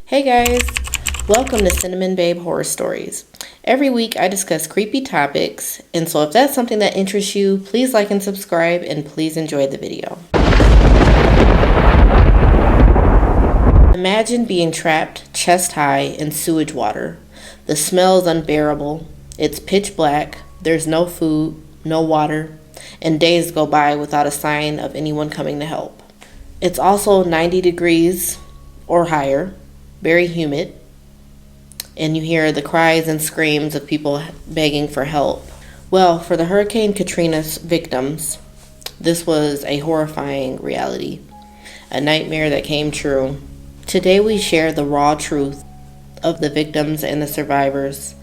Hey guys, welcome to Cinnamon Babe Horror Stories. Every week I discuss creepy topics, and so if that's something that interests you, please like and subscribe, and please enjoy the video. Imagine being trapped chest high in sewage water. The smell is unbearable. It's pitch black. There's no food, no water, and days go by without a sign of anyone coming to help. It's also 90 degrees or higher, very humid, and you hear the cries and screams of people begging for help. Well, for the Hurricane Katrina's victims, this was a horrifying reality, a nightmare that came true. Today we share the raw truth of the victims and the survivors,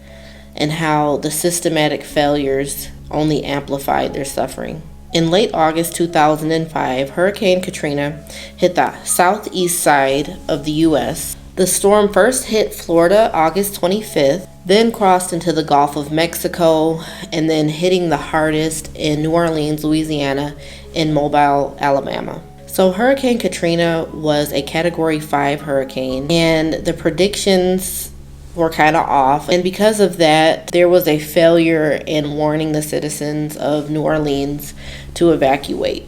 and how the systematic failures only amplified their suffering. In late August 2005, Hurricane Katrina hit the southeast side of the U.S. The storm first hit Florida August 25th, then crossed into the Gulf of Mexico, and then hitting the hardest in New Orleans, Louisiana, and Mobile, Alabama. So Hurricane Katrina was a Category 5 hurricane, and the predictions were kind of off. And because of that, there was a failure in warning the citizens of New Orleans to evacuate.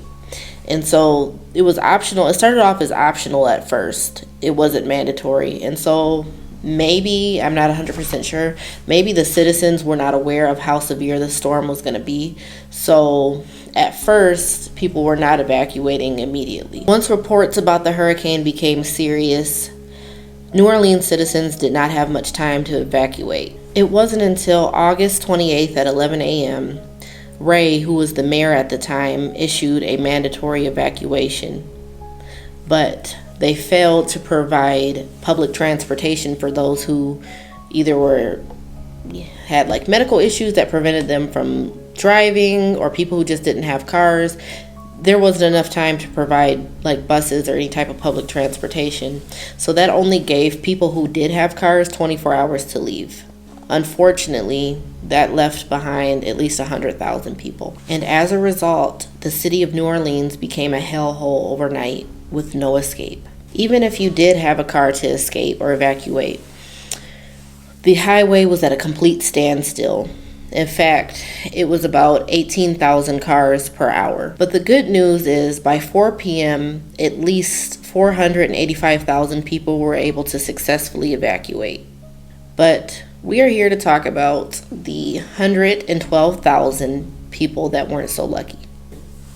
And so it was optional. It started off as optional at first. It wasn't mandatory. And so maybe, I'm not 100% sure, maybe the citizens were not aware of how severe the storm was going to be. So at first, people were not evacuating immediately. Once reports about the hurricane became serious, New Orleans citizens did not have much time to evacuate. It wasn't until August 28th at 11 a.m. Ray, who was the mayor at the time, issued a mandatory evacuation. But they failed to provide public transportation for those who either had like medical issues that prevented them from driving, or people who just didn't have cars. There wasn't enough time to provide like buses or any type of public transportation. So that only gave people who did have cars 24 hours to leave. Unfortunately, that left behind at least 100,000 people. And as a result, the city of New Orleans became a hellhole overnight with no escape. Even if you did have a car to escape or evacuate, the highway was at a complete standstill. In fact, it was about 18,000 cars per hour. But the good news is by 4 p.m., at least 485,000 people were able to successfully evacuate. But we are here to talk about the 112,000 people that weren't so lucky.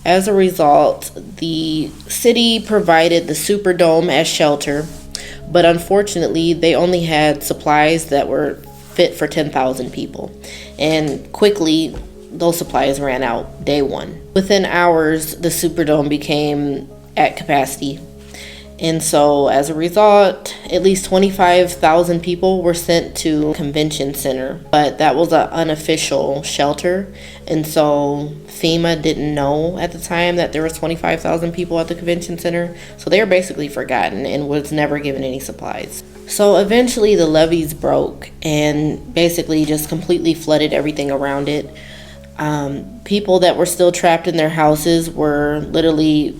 As a result, the city provided the Superdome as shelter, but unfortunately, they only had supplies that were fit for 10,000 people. And quickly, those supplies ran out day one. Within hours, the Superdome became at capacity. And so as a result, at least 25,000 people were sent to a convention center. But that was an unofficial shelter. And so FEMA didn't know at the time that there was 25,000 people at the convention center. So they were basically forgotten and was never given any supplies. So eventually the levees broke and basically just completely flooded everything around it. People that were still trapped in their houses were literally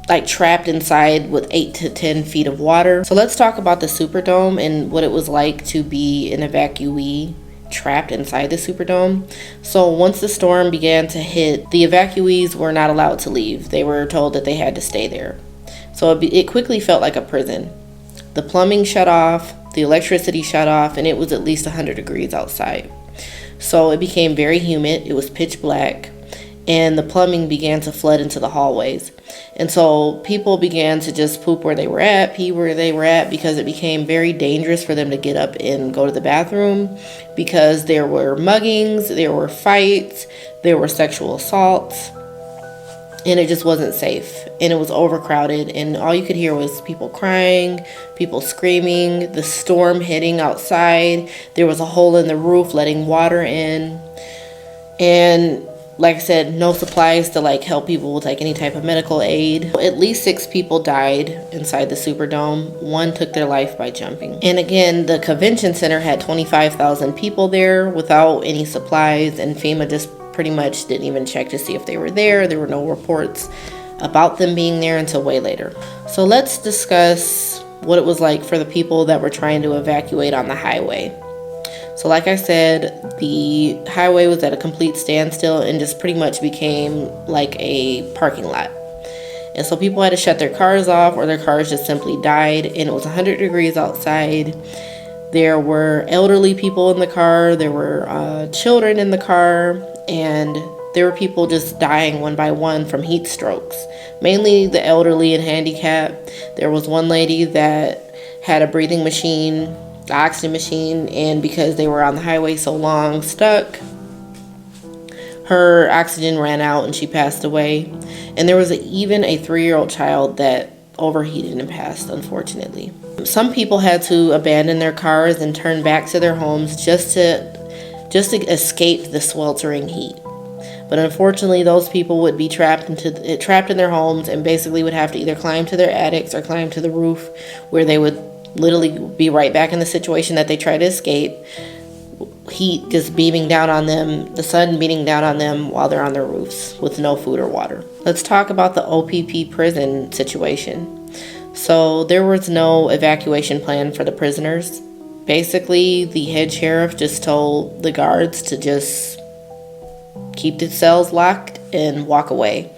like trapped inside with 8 to 10 feet of water. So let's talk about the Superdome and what it was like to be an evacuee trapped inside the Superdome. So once the storm began to hit, the evacuees were not allowed to leave. They were told that they had to stay there. So it quickly felt like a prison. The plumbing shut off, the electricity shut off, and it was at least 100 degrees outside. So it became very humid. It was pitch black, and the plumbing began to flood into the hallways. And so people began to just poop where they were at, pee where they were at, because it became very dangerous for them to get up and go to the bathroom, because there were muggings, there were fights, there were sexual assaults, and it just wasn't safe. And it was overcrowded, and all you could hear was people crying, people screaming, the storm hitting outside. There was a hole in the roof letting water in. And like I said, no supplies to like help people with like any type of medical aid. At least 6 people died inside the Superdome. 1 took their life by jumping. And again, the convention center had 25,000 people there without any supplies, and FEMA just pretty much didn't even check to see if they were there. There were no reports about them being there until way later. So let's discuss what it was like for the people that were trying to evacuate on the highway. So like I said, the highway was at a complete standstill and just pretty much became like a parking lot. And so people had to shut their cars off, or their cars just simply died. And it was 100 degrees outside. There were elderly people in the car. There were children in the car. And there were people just dying one by one from heat strokes. Mainly the elderly and handicapped. There was one lady that had a breathing machine, the oxygen machine. And because they were on the highway so long, stuck, her oxygen ran out and she passed away. And there was even a 3-year-old child that overheated and passed, unfortunately. Some people had to abandon their cars and turn back to their homes just to escape the sweltering heat. But unfortunately, those people would be trapped in their homes and basically would have to either climb to their attics or climb to the roof, where they would literally be right back in the situation that they tried to escape. Heat just beaming down on them, the sun beating down on them while they're on their roofs with no food or water. Let's talk about the OPP prison situation. So there was no evacuation plan for the prisoners. Basically, the head sheriff just told the guards to just keep the cells locked and walk away.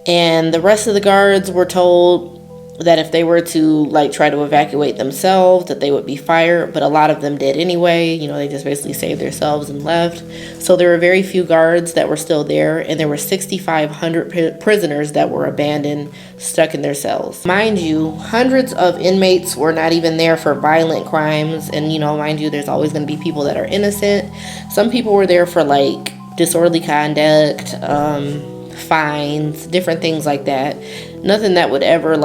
And the rest of the guards were told that if they were to try to evacuate themselves, that they would be fired. But a lot of them did anyway. They just basically saved themselves and left. So there were very few guards that were still there, and there were 6,500 prisoners that were abandoned, stuck in their cells. Mind you, hundreds of inmates were not even there for violent crimes. And mind you, there's always going to be people that are innocent. Some people were there for disorderly conduct, fines, different things like that. Nothing that would ever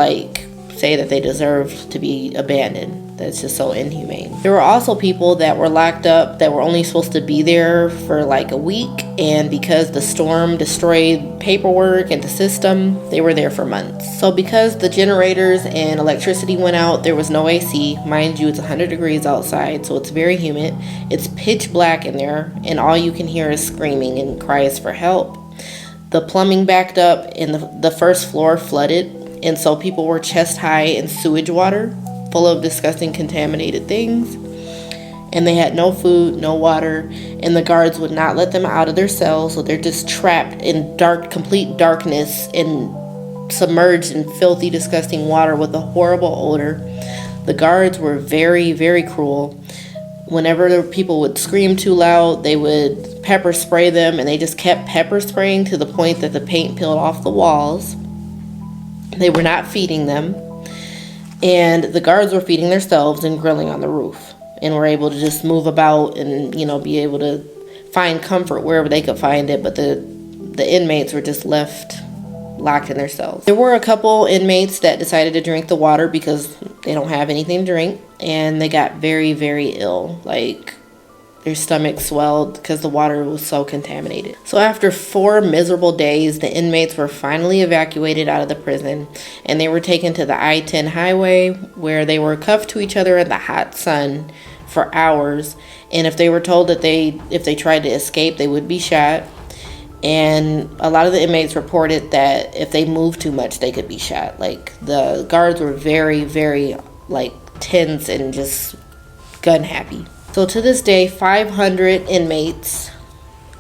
say that they deserved to be abandoned. That's just so inhumane. There were also people that were locked up that were only supposed to be there for a week, and because the storm destroyed paperwork and the system, they were there for months. So because the generators and electricity went out, there was no AC. Mind you, it's 100 degrees outside, so it's very humid. It's pitch black in there, and all you can hear is screaming and cries for help. The plumbing backed up and the first floor flooded, and so people were chest high in sewage water full of disgusting contaminated things. And they had no food, no water, and the guards would not let them out of their cells, so they're just trapped in complete darkness and submerged in filthy, disgusting water with a horrible odor. The guards were very, very cruel. Whenever the people would scream too loud, they would pepper spray them, and they just kept pepper spraying to the point that the paint peeled off the walls. They were not feeding them, and the guards were feeding themselves and grilling on the roof, and were able to just move about and be able to find comfort wherever they could find it. But the inmates were just left locked in their cells. There were a couple inmates that decided to drink the water because they don't have anything to drink, and they got very, very ill. Their stomach swelled because the water was so contaminated. So after 4 miserable days, the inmates were finally evacuated out of the prison, and they were taken to the I-10 highway, where they were cuffed to each other in the hot sun for hours. And if they were told that if they tried to escape, they would be shot. And a lot of the inmates reported that if they moved too much, they could be shot. The guards were very, very tense and just gun happy. So to this day, 500 inmates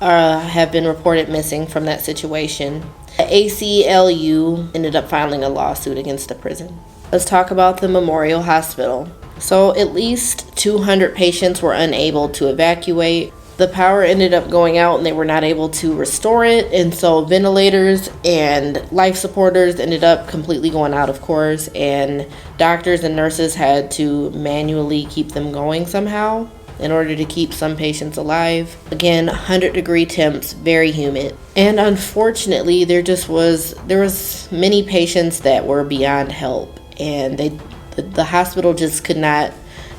have been reported missing from that situation. The ACLU ended up filing a lawsuit against the prison. Let's talk about the Memorial Hospital. So at least 200 patients were unable to evacuate. The power ended up going out and they were not able to restore it. And so ventilators and life supporters ended up completely going out, of course. And doctors and nurses had to manually keep them going somehow in order to keep some patients alive. Again, 100-degree temps, very humid. And unfortunately, there was many patients that were beyond help. And the hospital just could not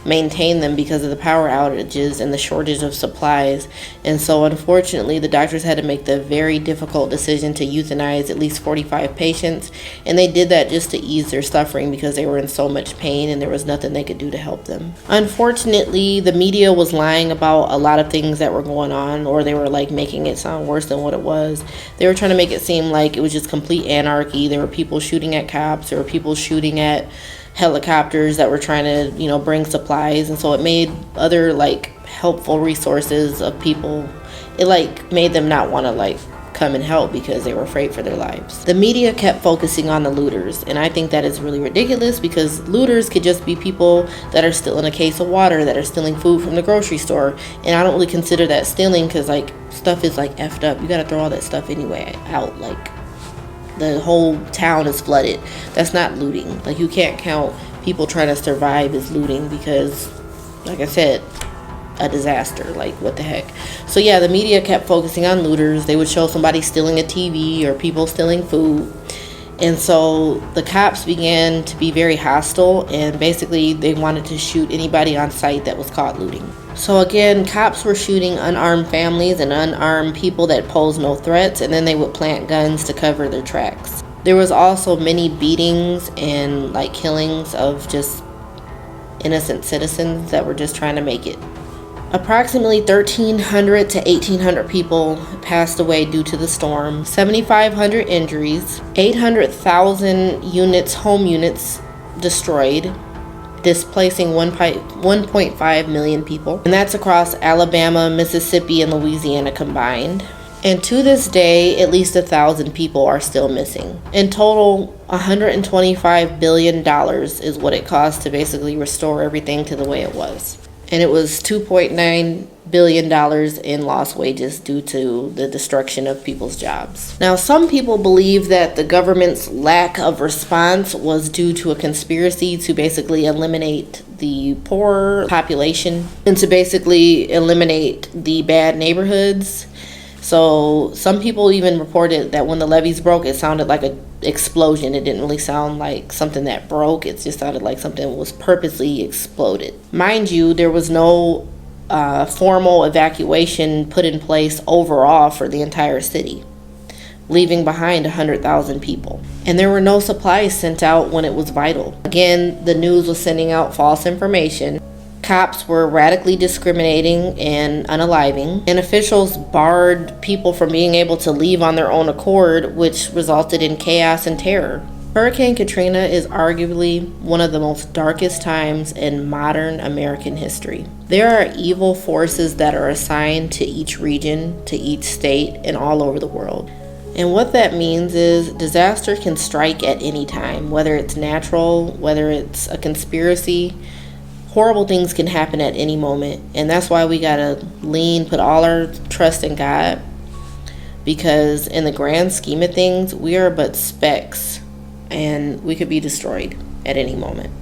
maintain them because of the power outages and the shortage of supplies. And so unfortunately, the doctors had to make the very difficult decision to euthanize at least 45 patients, and they did that just to ease their suffering because they were in so much pain and there was nothing they could do to help them. Unfortunately, the media was lying about a lot of things that were going on, or they were making it sound worse than what it was. They were trying to make it seem like it was just complete anarchy. There were people shooting at cops, there were people shooting at helicopters that were trying to, bring supplies. And so it made other helpful resources of people, it made them not want to come and help because they were afraid for their lives. The media kept focusing on the looters, and I think that is really ridiculous, because looters could just be people that are stealing a case of water, that are stealing food from the grocery store, and I don't really consider that stealing, because stuff is effed up. You gotta throw all that stuff anyway out. The whole town is flooded. That's not looting. You can't count people trying to survive as looting, because like I said, a disaster. What the heck. So yeah, the media kept focusing on looters. They would show somebody stealing a TV or people stealing food, and so the cops began to be very hostile, and basically they wanted to shoot anybody on sight that was caught looting. So again, cops were shooting unarmed families and unarmed people that posed no threats, and then they would plant guns to cover their tracks. There was also many beatings and killings of just innocent citizens that were just trying to make it. Approximately 1,300 to 1,800 people passed away due to the storm, 7,500 injuries, 800,000 home units destroyed, displacing 1.5 million people. And that's across Alabama, Mississippi, and Louisiana combined. And to this day, at least 1,000 people are still missing. In total, $125 billion is what it cost to basically restore everything to the way it was. And it was $2.9 billion in lost wages due to the destruction of people's jobs. Now, some people believe that the government's lack of response was due to a conspiracy to basically eliminate the poor population and to basically eliminate the bad neighborhoods. So some people even reported that when the levees broke, it sounded like an explosion. It didn't really sound like something that broke. It just sounded like something was purposely exploded. Mind you, there was no formal evacuation put in place overall for the entire city, leaving behind 100,000 people. And there were no supplies sent out when it was vital. Again, the news was sending out false information. Cops were radically discriminating and unaliving, and officials barred people from being able to leave on their own accord, which resulted in chaos and terror. Hurricane Katrina is arguably one of the most darkest times in modern American history. There are evil forces that are assigned to each region, to each state, and all over the world. And what that means is disaster can strike at any time, whether it's natural, whether it's a conspiracy. Horrible things can happen at any moment, and that's why we gotta put all our trust in God, because in the grand scheme of things, we are but specks, and we could be destroyed at any moment.